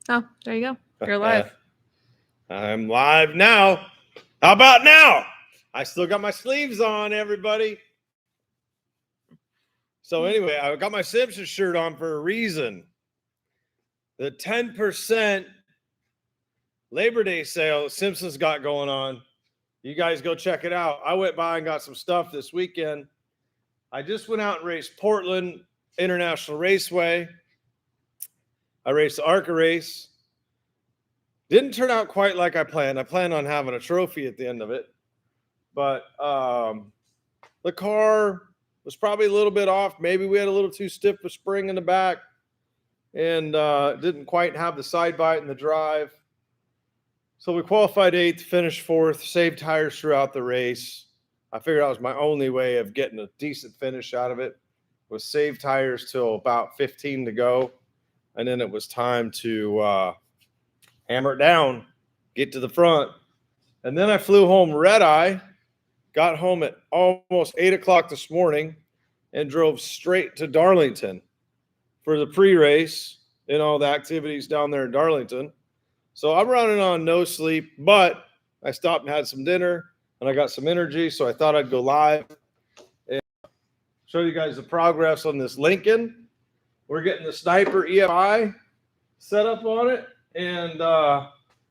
Oh, there you go. You're live. I'm live now. How about now? I still got my sleeves on, everybody. So anyway, I got my Simpsons shirt on for a reason. The 10% Labor Day sale Simpsons got going on. You guys go check it out. I went by and got some stuff this weekend. I just went out and raced Portland International Raceway. I raced the ARCA race. Didn't turn out quite like I planned. I planned on having a trophy at the end of it. But the car was probably a little bit off. Maybe we had a little too stiff a spring in the back and didn't quite have the side bite in the drive. So we qualified 8th, finished 4th, saved tires throughout the race. I figured that was my only way of getting a decent finish out of it, was save tires till about 15 to go. And then it was time to hammer it down, get to the front. And then I flew home red eye, got home at almost 8 o'clock this morning and drove straight to Darlington for the pre-race and all the activities down there in Darlington. So I'm running on no sleep, but I stopped and had some dinner and I got some energy. So I thought I'd go live and show you guys the progress on this Lincoln. We're getting the Sniper EFI set up on it and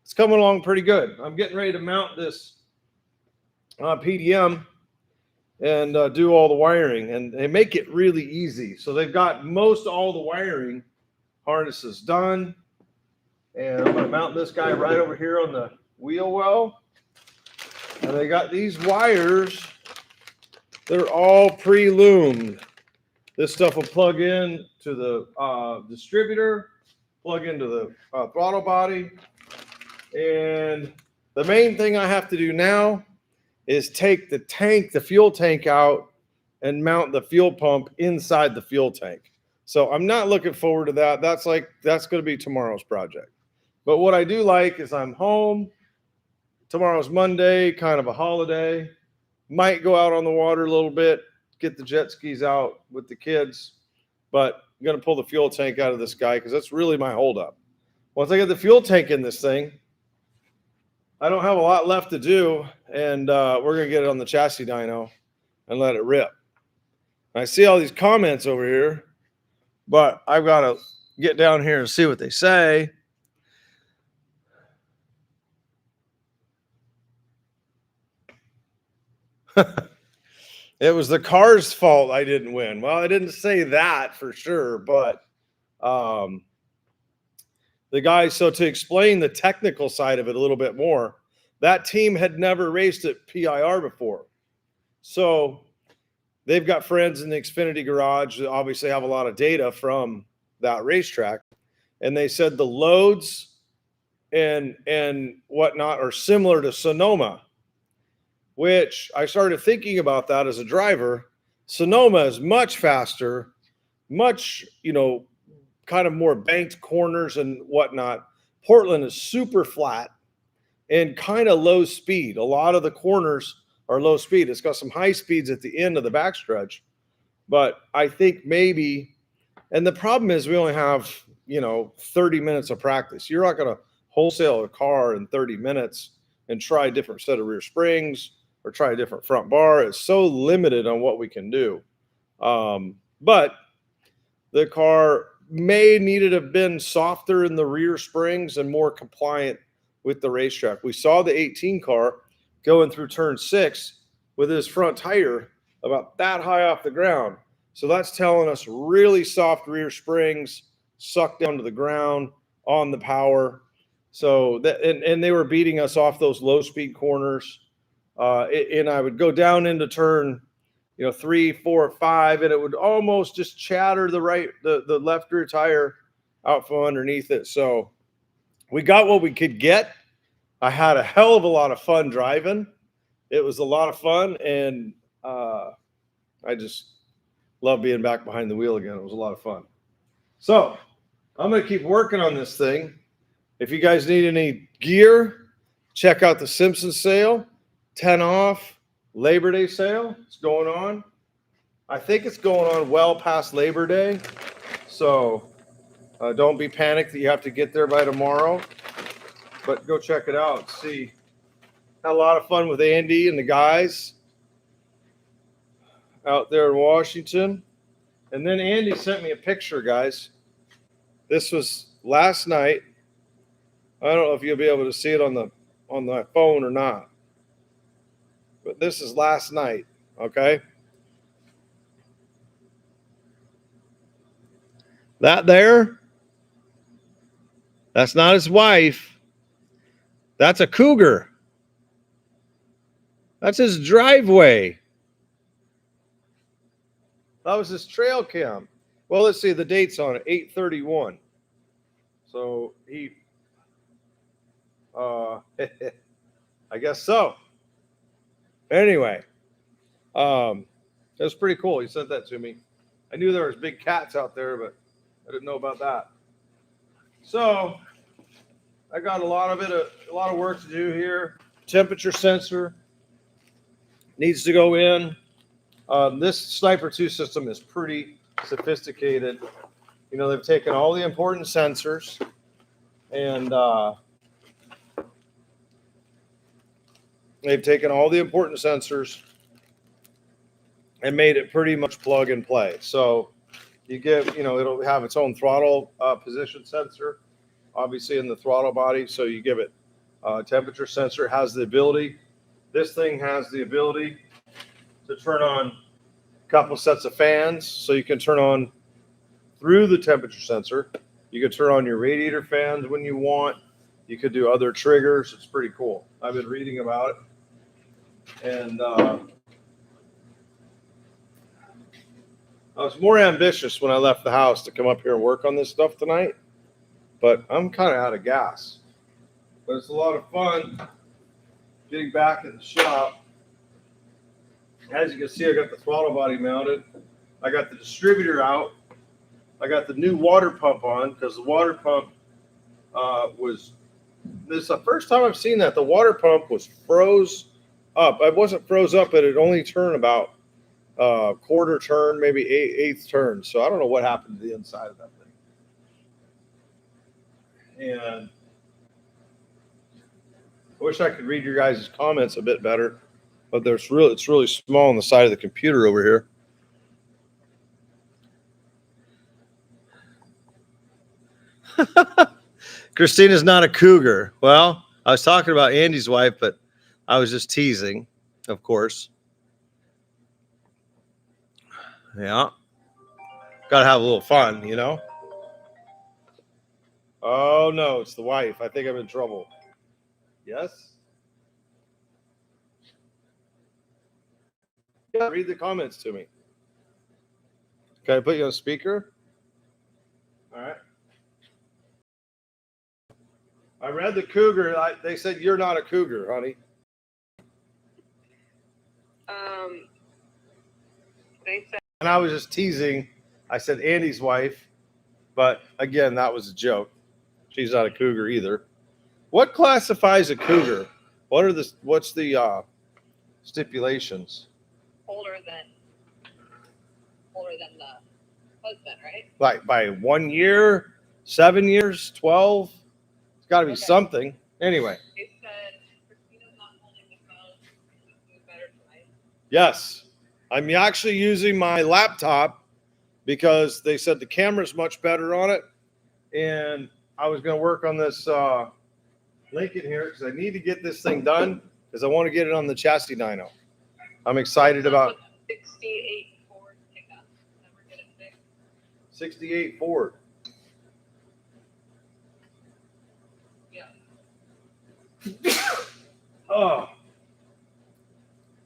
it's coming along pretty good. I'm getting ready to mount this PDM and do all the wiring, and they make it really easy. So they've got most all the wiring harnesses done, and I'm going to mount this guy right over here on the wheel well. And they got these wires, they're all pre-loomed. This stuff will plug in to the distributor, plug into the throttle body, and the main thing I have to do now is take the fuel tank out and mount the fuel pump inside the fuel tank. So I'm not looking forward to that. That's going to be tomorrow's project. But what I do like is I'm home. Tomorrow's Monday, kind of a holiday. Might go out on the water a little bit, get the jet skis out with the kids. But I'm going to pull the fuel tank out of this guy because that's really my holdup. Once I get the fuel tank in this thing, I don't have a lot left to do, and we're going to get it on the chassis dyno and let it rip. I see all these comments over here, but I've got to get down here and see what they say. It was the car's fault I didn't win. Well, I didn't say that for sure, but the guy, so to explain the technical side of it a little bit more, that team had never raced at PIR before. So they've got friends in the Xfinity garage that obviously have a lot of data from that racetrack. And they said the loads and whatnot are similar to Sonoma, which I started thinking about that as a driver. Sonoma is much faster, much, kind of more banked corners and whatnot. Portland is super flat and kind of low speed. A lot of the corners are low speed. It's got some high speeds at the end of the backstretch, but I think maybe, and the problem is we only have, 30 minutes of practice. You're not going to wholesale a car in 30 minutes and try a different set of rear springs or try a different front bar. It's so limited on what we can do. But the car may needed to have been softer in the rear springs and more compliant with the racetrack. We saw the 18 car going through turn 6 with his front tire about that high off the ground. So that's telling us really soft rear springs, sucked down to the ground on the power. So that, and they were beating us off those low speed corners. And I would go down into turn 3, 4, 5, and it would almost just chatter the left rear tire out from underneath it. So we got what we could get. I had a hell of a lot of fun driving. It was a lot of fun, and I just love being back behind the wheel again. It was a lot of fun. So I'm going to keep working on this thing. If you guys need any gear, check out the Simpsons sale, 10 off. Labor Day sale. It's going on. I think it's going on well past Labor Day. So Don't be panicked that you have to get there by tomorrow, but go check it out. See, had a lot of fun with Andy and the guys out there in Washington. And then Andy sent me a picture, guys. This was last night. I don't know if you'll be able to see it on the phone or not, but this is last night. Okay. That there, that's not his wife. That's a cougar. That's his driveway. That was his trail cam. Well, let's see the dates on it. 8/31. So he, I guess so. Anyway, it was pretty cool. He sent that to me. I knew there was big cats out there, but I didn't know about that. So I got a lot of work to do here. Temperature sensor needs to go in. This Sniper 2 system is pretty sophisticated. You know, they've taken all the important sensors and made it pretty much plug and play. So you get, you know, it'll have its own throttle position sensor, obviously in the throttle body. So you give it temperature sensor. It has the ability. This thing has the ability to turn on a couple sets of fans, so you can turn on through the temperature sensor. You can turn on your radiator fans when you want. You could do other triggers. It's pretty cool. I've been reading about it, and I was more ambitious when I left the house to come up here and work on this stuff tonight, but I'm kind of out of gas. But it's a lot of fun getting back in the shop. As you can see, I got the throttle body mounted. I got the distributor out. I got the new water pump on because the water pump this is the first time I've seen that. The water pump was froze up. It wasn't froze up, but it only turned about quarter turn, maybe eighth turn. So I don't know what happened to the inside of that thing. And I wish I could read your guys' comments a bit better, but it's really small on the side of the computer over here. Christina's not a cougar. Well, I was talking about Andy's wife, but I was just teasing, of course. Yeah. Got to have a little fun, you know? Oh, no, it's the wife. I think I'm in trouble. Yes? Yeah, read the comments to me. Can I put you on speaker? All right. I read the cougar. They said you're not a cougar, honey. They said. And I was just teasing. I said Andy's wife, but again, that was a joke. She's not a cougar either. What classifies a cougar? What's the stipulations? Older than the husband, right? Like by 1 year, 7 years, 12? It's got to be something. Anyway. They said Christina's not holding the phone. She's better tonight. Yes. I'm actually using my laptop because they said the camera's much better on it. And I was going to work on this Lincoln here because I need to get this thing done because I want to get it on the chassis dyno. I'm excited about 68 Ford pickup. Never get it fixed. 68 Ford. Yeah. Oh.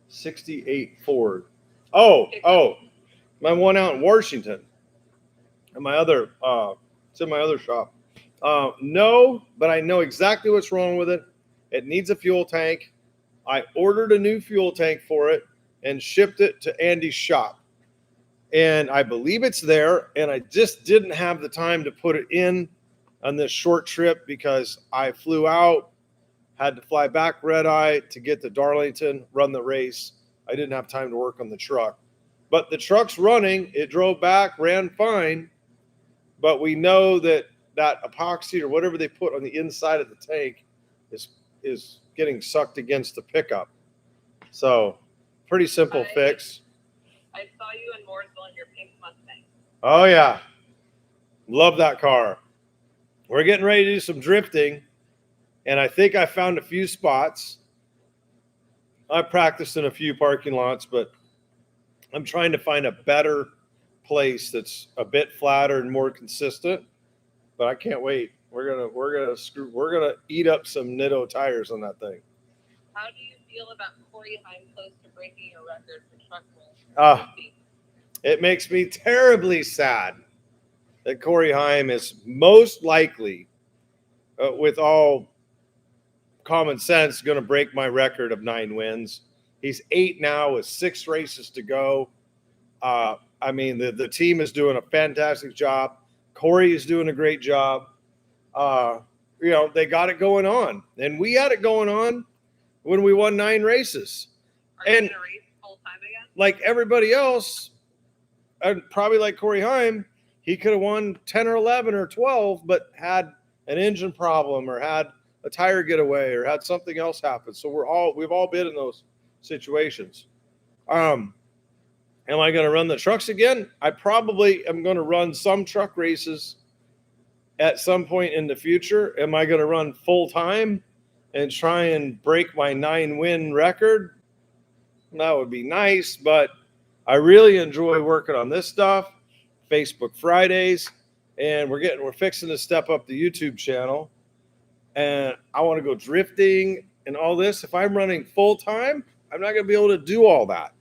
68 Ford. Oh, my one out in Washington. And my other, it's in my other shop. No, but I know exactly what's wrong with it. It needs a fuel tank. I ordered a new fuel tank for it and shipped it to Andy's shop. And I believe it's there. And I just didn't have the time to put it in on this short trip because I flew out, had to fly back red eye to get to Darlington, run the race. I didn't have time to work on the truck. But the truck's running. It drove back, ran fine. but we know that that epoxy or whatever they put on the inside of the tank is getting sucked against the pickup. So pretty simple fix. I saw you in Mooresville in your pink Mustang. Oh yeah, love that car. We're getting ready to do some drifting, and I think I found a few spots. I practiced in a few parking lots, but I'm trying to find a better place that's a bit flatter and more consistent. But I can't wait. We're gonna eat up some Nitto tires on that thing. How do you feel about Corey Heim close to breaking a record for truck roll? It makes me terribly sad that Corey Heim is most likely, with all common sense, going to break my record of 9 wins. He's 8 now with 6 races to go. I mean, the team is doing a fantastic job. Corey is doing a great job. They got it going on, and we had it going on when we won 9 races. Are you going to race full time again? Like everybody else, and probably like Corey Heim, he could have won 10 or 11 or 12, but had an engine problem or had a tire get away or had something else happen. So we've all been in those situations. Am I going to run the trucks again? I probably am going to run some truck races at some point in the future. Am I going to run full time and try and break my 9 win record? That would be nice, but I really enjoy working on this stuff. Facebook Fridays, and we're fixing to step up the YouTube channel, and I want to go drifting and all this. If I'm running full time, I'm not going to be able to do all that.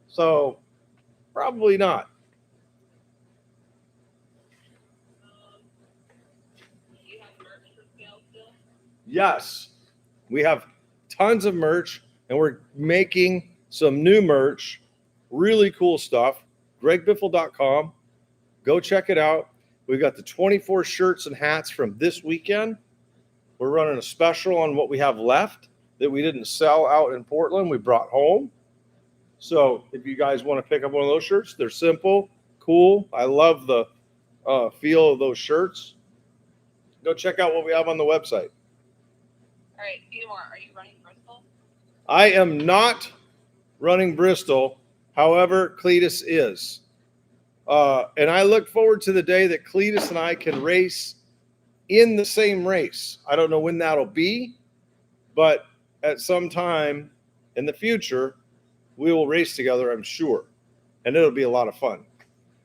So probably not. Do you have merch for sale still? Yes, we have tons of merch, and we're making some new merch, really cool stuff. GregBiffle.com. Go check it out. We've got the 24 shirts and hats from this weekend. We're running a special on what we have left that we didn't sell out in Portland. We brought home. So if you guys want to pick up one of those shirts, they're simple, cool. I love the feel of those shirts. Go check out what we have on the website. All right, few more. Are you running Bristol? I am not running Bristol. However, Cletus is. And I look forward to the day that Cletus and I can race in the same race. I don't know when that'll be, but at some time in the future, we will race together, I'm sure. And it'll be a lot of fun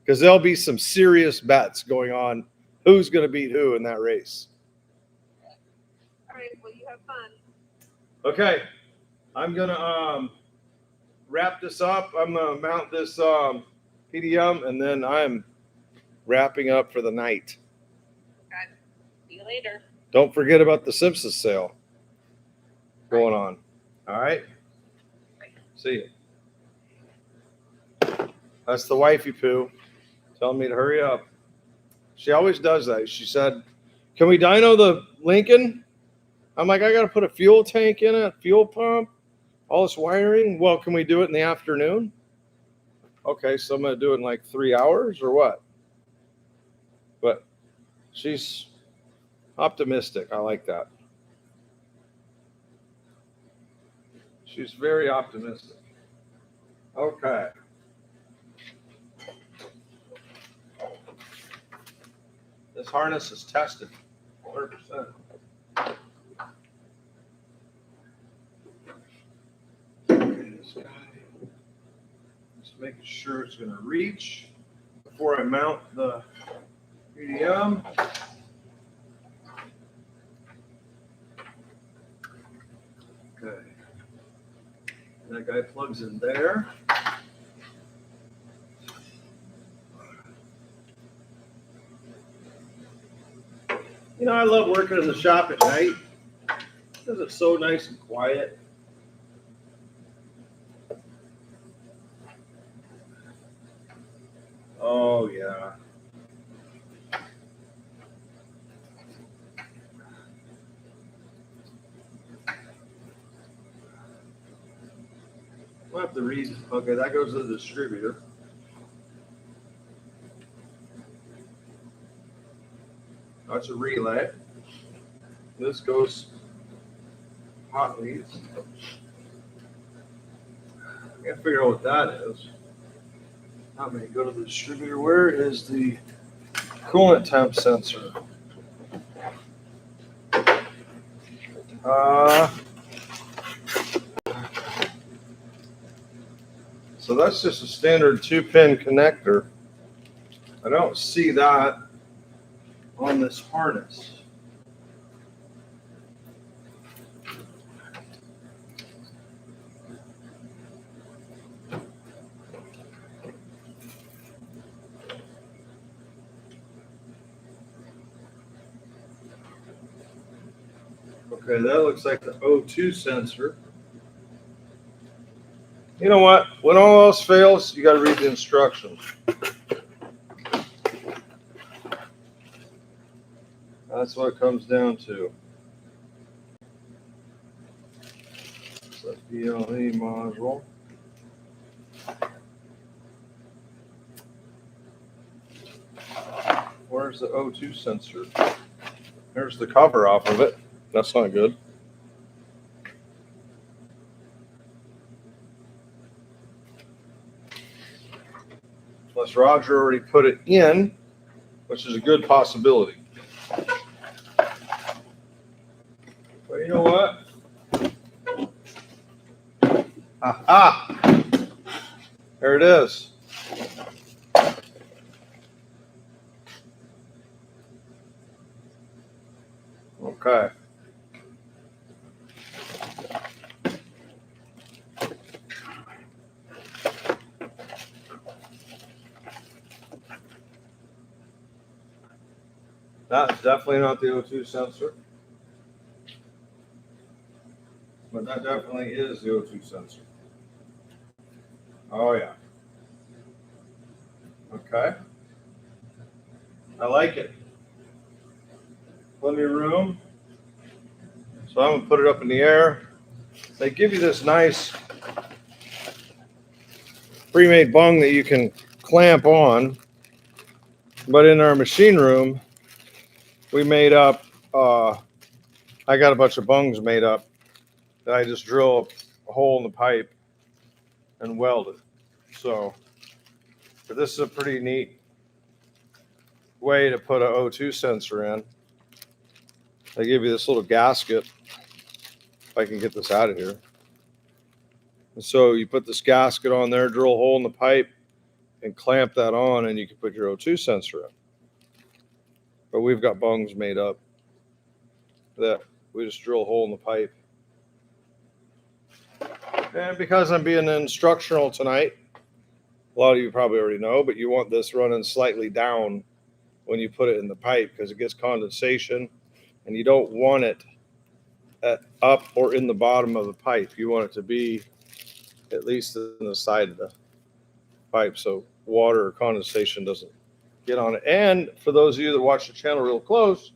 because there'll be some serious bets going on who's going to beat who in that race. All right, well, you have fun. Okay, I'm going to wrap this up. I'm going to mount this PDM, and then I'm wrapping up for the night. Okay. See you later. Don't forget about the Simpsons sale going on. All right? See you. That's the wifey poo telling me to hurry up. She always does that. She said, "Can we dyno the Lincoln?" I'm like, "I got to put a fuel tank in it, fuel pump, all this wiring. Well, can we do it in the afternoon?" Okay, so I'm going to do it in like 3 hours or what? But she's optimistic. I like that. She's very optimistic. Okay. This harness is tested 100%. This guy, just making sure it's going to reach before I mount the PDM. Okay. That guy plugs in there. You know, I love working in the shop at night because it's so nice and quiet. Oh, yeah. We'll have to read. Okay, that goes to the distributor. That's a relay. This goes hot leads. I gotta figure out what that is. Not many. Go to the distributor. Where is the coolant temp sensor? So that's just a standard 2-pin connector. I don't see that on this harness. Okay, that looks like the O2 sensor. You know what? When all else fails, you got to read the instructions. That's what it comes down to. It's a BLE module. Where's the O2 sensor? There's the cover off of it. That's not good. Unless Roger already put it in, which is a good possibility. But you know what? There it is. Okay. That's definitely not the O2 sensor. But that definitely is the O2 sensor. Oh, yeah. Okay. I like it. Plenty of room. So I'm going to put it up in the air. They give you this nice pre-made bung that you can clamp on. But in our machine room, we made up, I got a bunch of bungs made up that I just drill a hole in the pipe and weld it. So, but this is a pretty neat way to put an O2 sensor in. They give you this little gasket, if I can get this out of here. And so you put this gasket on there, drill a hole in the pipe, and clamp that on, and you can put your O2 sensor in. But we've got bungs made up that we just drill a hole in the pipe. And because I'm being instructional tonight, a lot of you probably already know, but you want this running slightly down when you put it in the pipe because it gets condensation, and you don't want it up or in the bottom of the pipe. You want it to be at least in the side of the pipe so water or condensation doesn't get on it. And for those of you that watch the channel real close,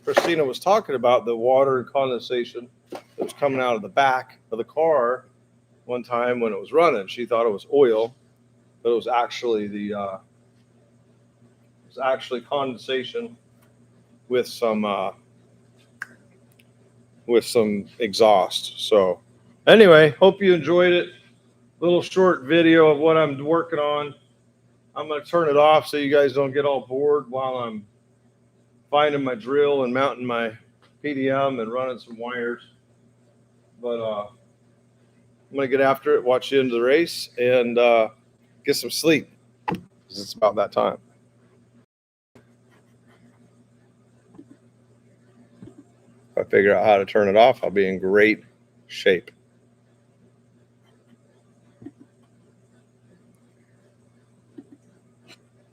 Christina was talking about the water and condensation that was coming out of the back of the car one time when it was running. She thought it was oil, but it was actually condensation with some exhaust. So anyway, hope you enjoyed it. Little short video of what I'm working on. I'm going to turn it off so you guys don't get all bored while I'm finding my drill and mounting my PDM and running some wires. But I'm going to get after it, watch the end of the race, and get some sleep because it's about that time. If I figure out how to turn it off, I'll be in great shape.